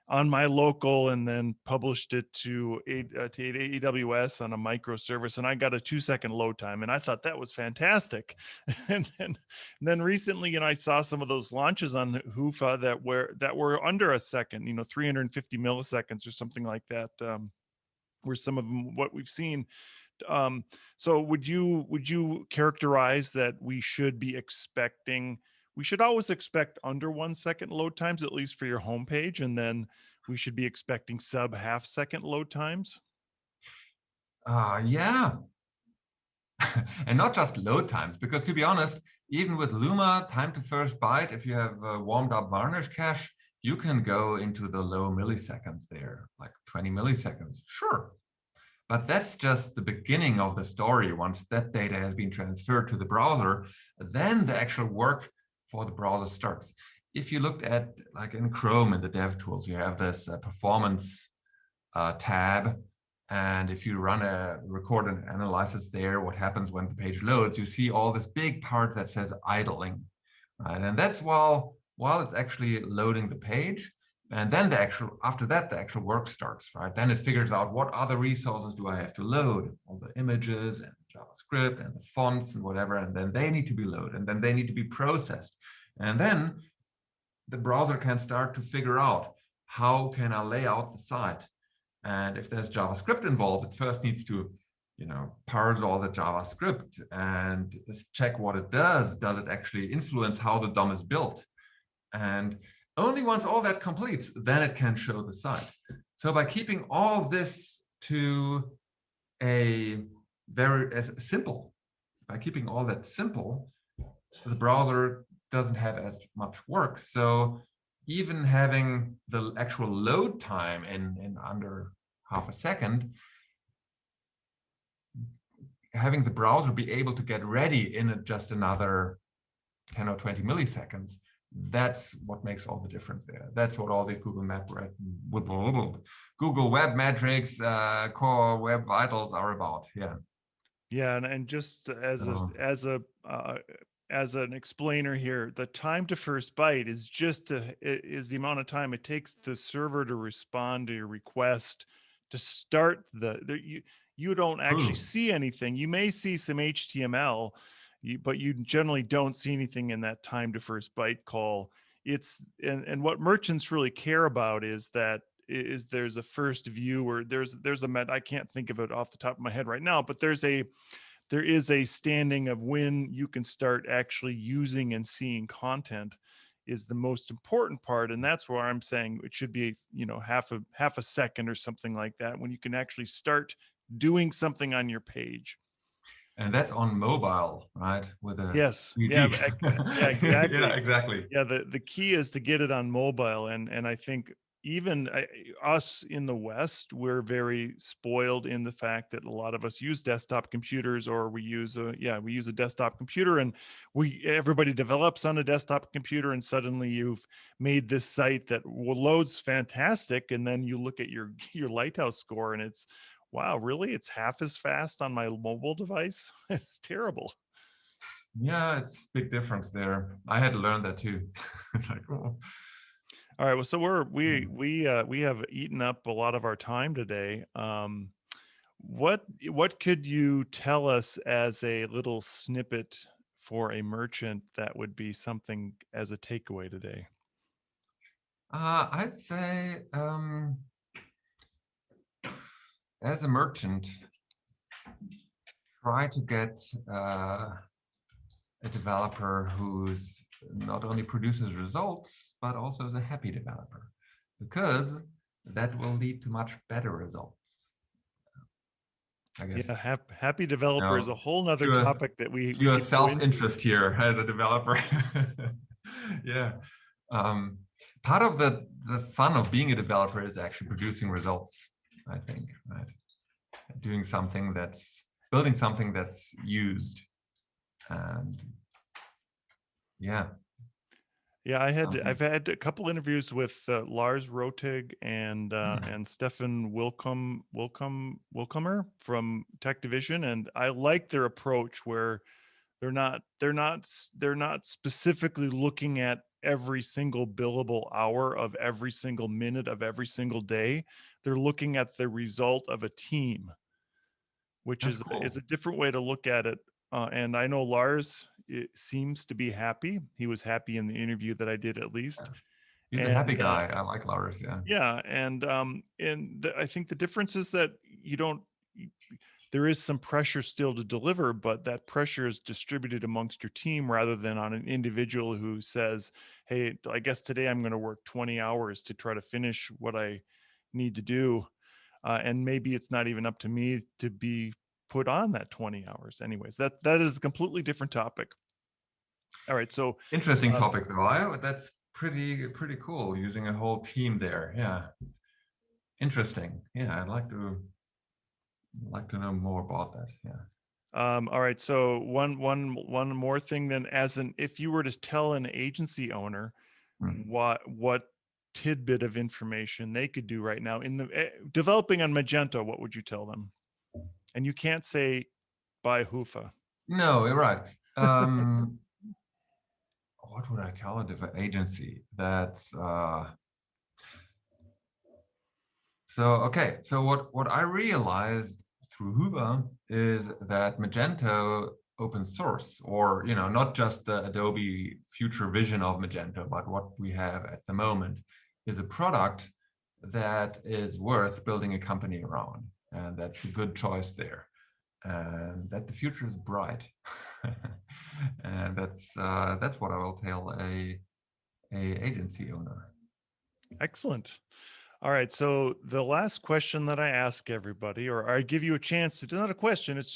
on my local and then published it to AWS on a microservice, and I got a 2-second load time, and I thought that was fantastic. and then recently, I saw some of those launches on Hyva that were under a second, 350 milliseconds or something like that, were some of them what we've seen. So would you characterize that we should always expect under 1 second load times, at least for your homepage, and then we should be expecting sub half-second load times? Yeah. And not just load times, because to be honest, even with Luma, time to first byte, if you have warmed up varnish cache, you can go into the low milliseconds there, like 20 milliseconds. Sure. But that's just the beginning of the story. Once that data has been transferred to the browser, then the actual work for the browser starts. If you looked at, like in Chrome in the dev tools, you have this performance tab. And if you run a record and analysis there, what happens when the page loads, you see all this big part that says idling, right? And that's while it's actually loading the page. And then after that, the actual work starts, right? Then it figures out what other resources do I have to load, all the images and JavaScript and the fonts and whatever, and then they need to be loaded, and then they need to be processed. And then the browser can start to figure out, how can I lay out the site? And if there's JavaScript involved, it first needs to, parse all the JavaScript and just check what it does. Does it actually influence how the DOM is built? And only once all that completes, then it can show the site. So by keeping all this to by keeping all that simple, the browser doesn't have as much work. So even having the actual load time in under half a second, having the browser be able to get ready in just another 10 or 20 milliseconds, that's what makes all the difference there. That's what all these Google Web Metrics, Core Web Vitals are about. Yeah. Yeah, and just as an explainer here, the time to first byte is the amount of time it takes the server to respond to your request to start you don't actually see anything. You may see some HTML, but you generally don't see anything in that time to first byte call. And what merchants really care about is there's a first view, or I can't think of it off the top of my head right now, but there is a standing of when you can start actually using and seeing content is the most important part. And that's where I'm saying it should be, half a second or something like that, when you can actually start doing something on your page. And that's on mobile, right? With a yes, 3G. yeah, exactly. Yeah, exactly. Yeah, the key is to get it on mobile, and I think even us in the West, we're very spoiled in the fact that a lot of us use desktop computers, or we use a desktop computer, and everybody develops on a desktop computer, and suddenly you've made this site that loads fantastic, and then you look at your Lighthouse score, and it's, wow, really? It's half as fast on my mobile device? It's terrible. Yeah, it's a big difference there. I had to learn that too. Like, oh. All right. Well, so we have eaten up a lot of our time today. What could you tell us as a little snippet for a merchant that would be something as a takeaway today? I'd say, as a merchant, try to get a developer who's not only produces results, but also is a happy developer, because that will lead to much better results. I guess. Yeah, happy developer is a whole nother topic that we pure could go into. self-interest here as a developer. Yeah. Part of the fun of being a developer is actually producing results, I think, right? Building something that's used. And yeah. Yeah, I've had a couple interviews with Lars Rotig and Stefan Wilcomer from Tech Division, and I like their approach where they're not specifically looking at every single billable hour of every single minute of every single day. They're looking at the result of a team, which That's is cool. a different way to look at it. And I know Lars seems to be happy. He was happy in the interview that I did, at least. He's a happy guy. I like Lars. Yeah. Yeah, and I think the difference is that there is some pressure still to deliver, but that pressure is distributed amongst your team rather than on an individual who says, "Hey, I guess today I'm going to work 20 hours to try to finish what I need to do." And maybe it's not even up to me to be put on that 20 hours. Anyways, that is a completely different topic. All right, so interesting topic though. That's pretty cool, using a whole team there. Yeah, interesting. Yeah, I'd like to I'd like to know more about that. Yeah. All right. So one more thing then, if you were to tell an agency owner Mm. what tidbit of information they could do right now in the developing on Magento, what would you tell them? And you can't say buy Hyva. No, you're right. What would I tell a different agency? That's okay. So what I realized through Hyva is that Magento open source, or not just the Adobe future vision of Magento, but what we have at the moment, is a product that is worth building a company around, and that's a good choice there, and that the future is bright, and that's what I will tell a agency owner. Excellent. All right. So the last question that I ask everybody, or I give you a chance to, not a question, it's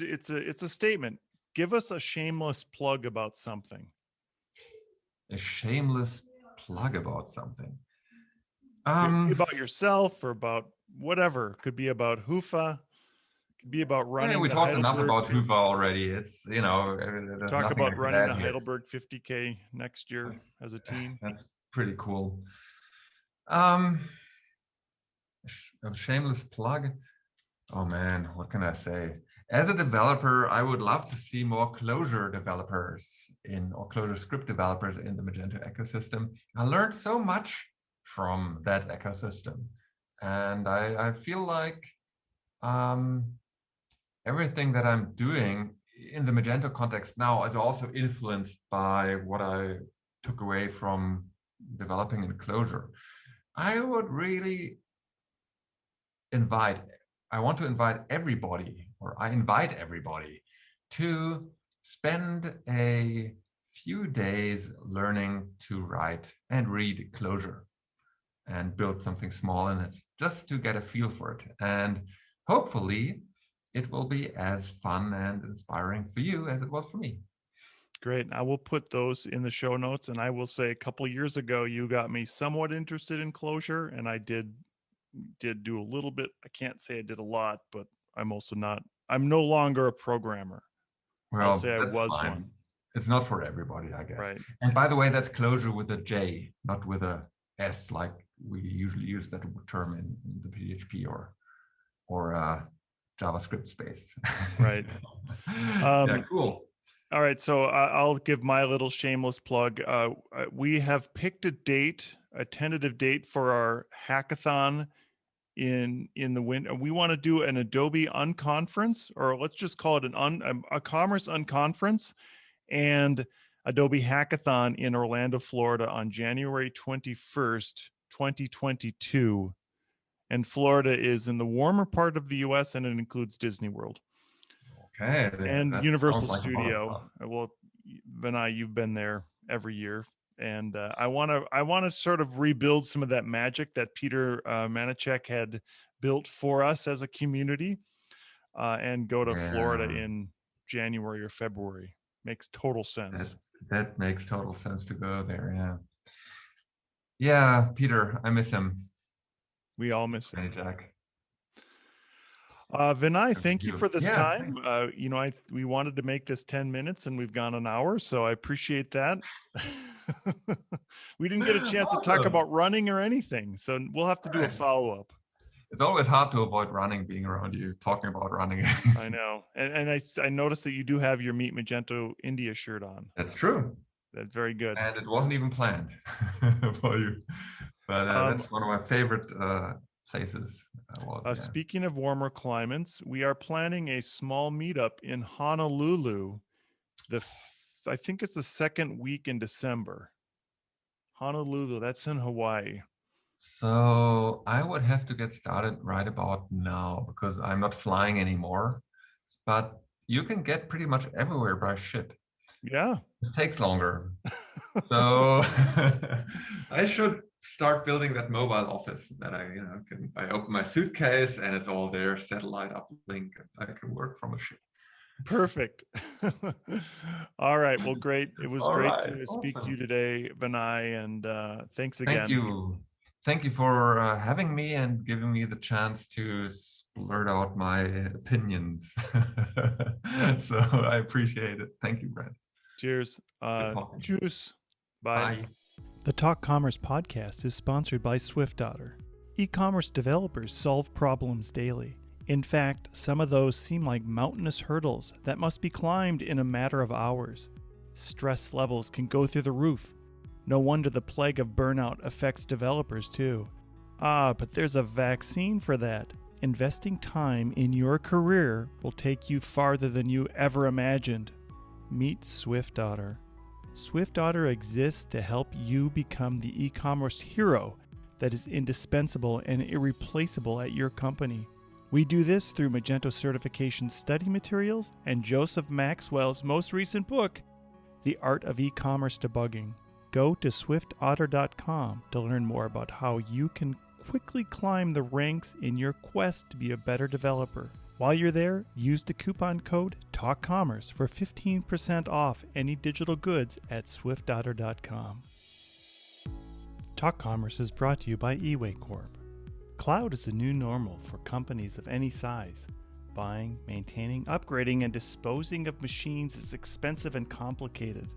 a statement. Give us a shameless plug about something. A shameless plug about something. Could be about yourself or about whatever. Could be about Hyva. Could be about Yeah, running we the talked enough Heidelberg. about Hyva already. It's, there's Talk nothing I about could running the add here. Heidelberg 50K next year as a team. That's pretty cool. Um, a shameless plug. Oh man, what can I say? As a developer, I would love to see more Clojure developers or Clojure script developers in the Magento ecosystem. I learned so much from that ecosystem, and I feel like um, everything that I'm doing in the Magento context now is also influenced by what I took away from developing in Clojure. I would really invite, I want to invite everybody, or I invite everybody to spend a few days learning to write and read Clojure and build something small in it, just to get a feel for it. And hopefully it will be as fun and inspiring for you as it was for me. Great. I will put those in the show notes. And I will say a couple of years ago, you got me somewhat interested in Clojure, and I did do a little bit. I can't say I did a lot, but I'm no longer a programmer. I'll Well, say I that's was fine. one. It's not for everybody, I guess. Right. And by the way, that's Clojure with a J, not with a S, like we usually use that term in the PHP or JavaScript space. Right. Yeah, cool. All right, so I'll give my little shameless plug. We have picked a tentative date for our hackathon in the winter. We want to do an Adobe Unconference, or let's just call it a Commerce Unconference, and Adobe Hackathon in Orlando, Florida, on January 21st, 2022. And Florida is in the warmer part of the U.S., and it includes Disney World. Okay, And that Universal sounds like a lot of Studio. fun. Well, Vinai, you've been there every year, and I want to sort of rebuild some of that magic that Peter Manichek had built for us as a community, and go to Florida Yeah, in January or February. Makes total that sense. that makes total sense to go there. Yeah. Yeah, Peter, I miss him. We all miss Hey, him. Jack. Vinay, thank you for this Yeah, time. We wanted to make this 10 minutes and we've gone an hour, so I appreciate that. We didn't get a chance to talk awesome. about running or anything, so we'll have to All do a right. follow-up. It's always hard to avoid running, being around you, talking about running. I know. And I noticed that you do have your Meet Magento India shirt on. That's true. That's very good. And it wasn't even planned for you. But Um, that's one of my favorite places. Yeah. Speaking of warmer climates, we are planning a small meetup in Honolulu. I think it's the second week in December. Honolulu, that's in Hawaii. So I would have to get started right about now because I'm not flying anymore. But you can get pretty much everywhere by ship. Yeah. It takes longer. So I should start building that mobile office that I open my suitcase and it's all there, satellite uplink. I can work from a ship. Perfect. All right. Well, great. It was All great right, to speak to you awesome. today, Vinay, and thanks Thank again. you. thank you for having me and giving me the chance to blurt out my opinions. So I appreciate it. Thank you, Brent. Cheers. Good talking. Juice. Bye. Bye. The Talk Commerce podcast is sponsored by SwiftOtter. E-commerce developers solve problems daily. In fact, some of those seem like mountainous hurdles that must be climbed in a matter of hours. Stress levels can go through the roof. No wonder the plague of burnout affects developers too. But there's a vaccine for that. Investing time in your career will take you farther than you ever imagined. Meet SwiftOtter. SwiftOtter exists to help you become the e-commerce hero that is indispensable and irreplaceable at your company. We do this through Magento certification study materials and Joseph Maxwell's most recent book, The Art of E-commerce Debugging. Go to swiftotter.com to learn more about how you can quickly climb the ranks in your quest to be a better developer. While you're there, use the coupon code TALKCommerce for 15% off any digital goods at swiftotter.com. Talk Commerce is brought to you by Vinai Kopp. Cloud is a new normal for companies of any size. Buying, maintaining, upgrading, and disposing of machines is expensive and complicated.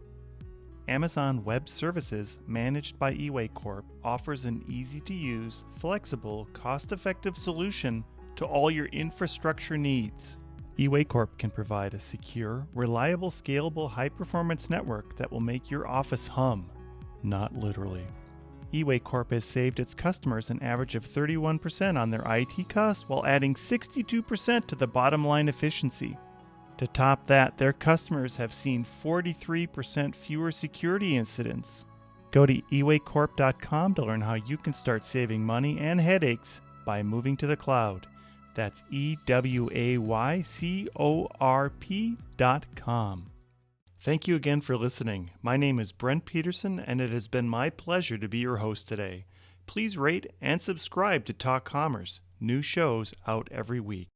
Amazon Web Services, managed by Vinai Kopp, offers an easy-to-use, flexible, cost-effective solution to all your infrastructure needs. Vinai Kopp can provide a secure, reliable, scalable, high-performance network that will make your office hum. Not literally. Vinai Kopp has saved its customers an average of 31% on their IT costs while adding 62% to the bottom line efficiency. To top that, their customers have seen 43% fewer security incidents. Go to ewaycorp.com to learn how you can start saving money and headaches by moving to the cloud. That's ewaycorp.com. Thank you again for listening. My name is Brent Peterson, and it has been my pleasure to be your host today. Please rate and subscribe to Talk Commerce. New shows out every week.